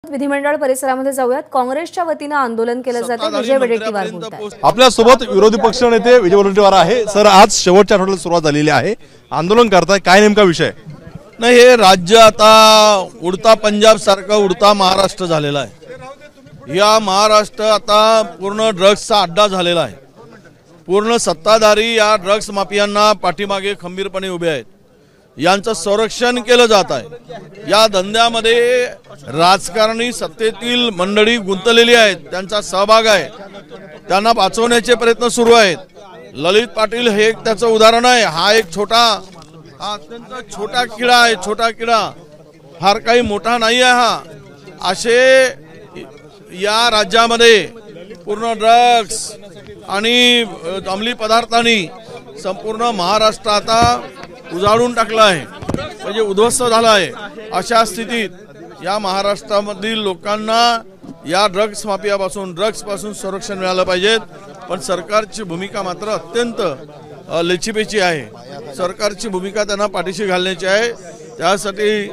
विधिमंडळ परिसरामध्ये जाऊयात। काँग्रेसच्या वतीने आंदोलन केलं जाते। विजय वडेट्टीवार बोलतात। आपल्या सोबत विरोधी पक्ष नेते विजय वडेट्टीवार आहे। सर, आज शेवटच्या आठवड्याला सुरुवात झालेली आहे, आंदोलन करताय, काय नेमका विषय? नाही, हे राज्य आता उडता पंजाब सारखा उडता महाराष्ट्र झालेला आहे। या महाराष्ट्र आता पूर्ण ड्रग्सचा अड्डा झालेला आहे। पूर्ण सत्ताधारी या ड्रग्स माफियांना पाठीमागे खंबीरपणे उभे आहेत। यांचं संरक्षण केलं जात आहे। या धंद्यामध्ये राजकारणी सत्तेतील मंडळी गुंतलेली आहेत, त्यांचा सहभाग आहे। त्यांना वाचवण्याचे प्रयत्न सुरू आहेत। ललित पाटील हे एक त्याचं उदाहरण आहे। हा एक अत्यंत छोटा किडा आहे, छोटा किडा, फार काही मोठा नाही आहे हा। असे या राज्यामध्ये पूर्ण ड्रग्स आणि अंमली पदार्थांनी संपूर्ण महाराष्ट्र आता उजाडून टाकला आहे, म्हणजे उद्ध्वस्त झाला आहे। अशा स्थितीत या महाराष्ट्रामधील लोकांना या ड्रग्स पासून संरक्षण मिळालं पाहिजे। पण सरकारची भूमिका मात्र अत्यंत लेचीपेची आहे। सरकारची भूमिका त्यांना पाठीशी घालण्याची आहे। त्यासाठी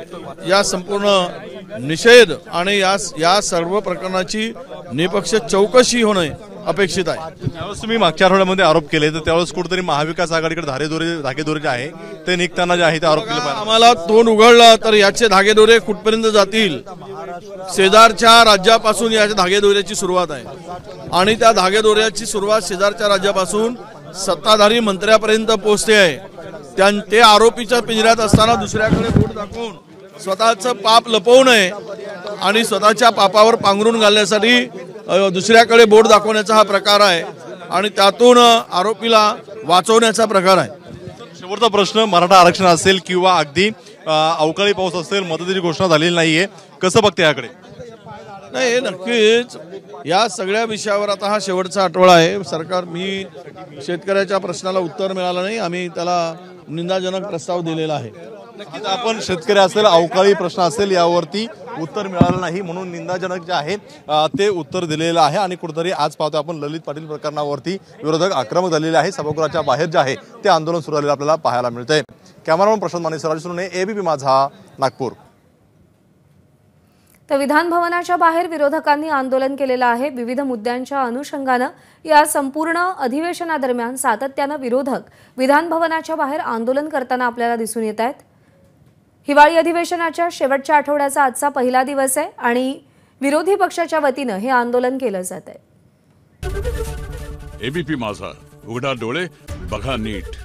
या संपूर्ण निषेध आणि या सर्व प्रकरणाची निपक्ष चौकशी होणे अपेक्षित आहे। त्यावेळेस तुम्ही मागच्या आठवड्यामध्ये आरोप केले, तर त्यावेळेस कुठेतरी महाविकास आघाडीकडे धागेदोरे जे आहे ते निघताना जे आहे ते आरोप केले पाहिजे। आम्हाला तोंड उघडलं तर याचे धागेदोरे कुठपर्यंत जातील? शेजारच्या राज्यापासून याच्या धागेदोऱ्याची सुरुवात आहे आणि त्या धागेदोऱ्याची सुरुवात शेजारच्या राज्यापासून सत्ताधारी मंत्र्यापर्यंत पोहोचते आहे। ते आरोपीच्या पिंजऱ्यात असताना दुसऱ्याकडे बोट दाखवून स्वतःचं पाप लपवू नये आणि स्वतःच्या पापावर पांघरून घालण्यासाठी दुसऱ्याकडे बोट दाखवण्याचा हा प्रकार आहे आणि त्यातून आरोपीला वाचवण्याचा प्रकार आहे। शेवटचा प्रश्न, मराठा आरक्षण असेल किंवा अगदी अवकाळी पाऊस असेल, मदतीची घोषणा झालेली नाहीये, कसं बघते याकडे? नाही, नक्कीच या सगळ्या विषयावर आता हा शेवटचा आठवडा आहे। मी शेतकऱ्याच्या प्रश्नाला उत्तर मिळालं नाही, आम्ही त्याला निंदाजनक प्रस्ताव दिलेला आहे। नक्कीच आपण शेतकरी असेल, अवकाळी प्रश्न असेल, यावरती उत्तर मिळालं नाही म्हणून निंदाजनक जे आहे ते उत्तर दिलेलं आहे। आणि कुठेतरी आज पाहतो आपण ललित पाटील प्रकरणावरती विरोधक आक्रमक झालेले आहे। सभागृहाच्या बाहेर जे आहे ते आंदोलन सुरू झालेलं आपल्याला पाहायला मिळतंय। कॅमेरामन प्रशांत माने, राजसुने, एबीपी माझा, नागपूर। तर विधान भवनाच्या बाहेर विरोधकांनी आंदोलन केलेलं आहे। विविध मुद्द्यांच्या अनुषंगाने या संपूर्ण अधिवेशनादरम्यान सातत्याने विरोधक विधान भवनाच्या बाहेर आंदोलन करताना आपल्याला दिसून येत आहेत। हिवाळी अधिवेशनाच्या शेवटच्या आठवड्याचा आजचा पहिला दिवस आहे आणि विरोधी पक्षाच्या वतीने हे आंदोलन केलं जात आहे। एबीपी माझा, उघडा डोळे बघा नीट।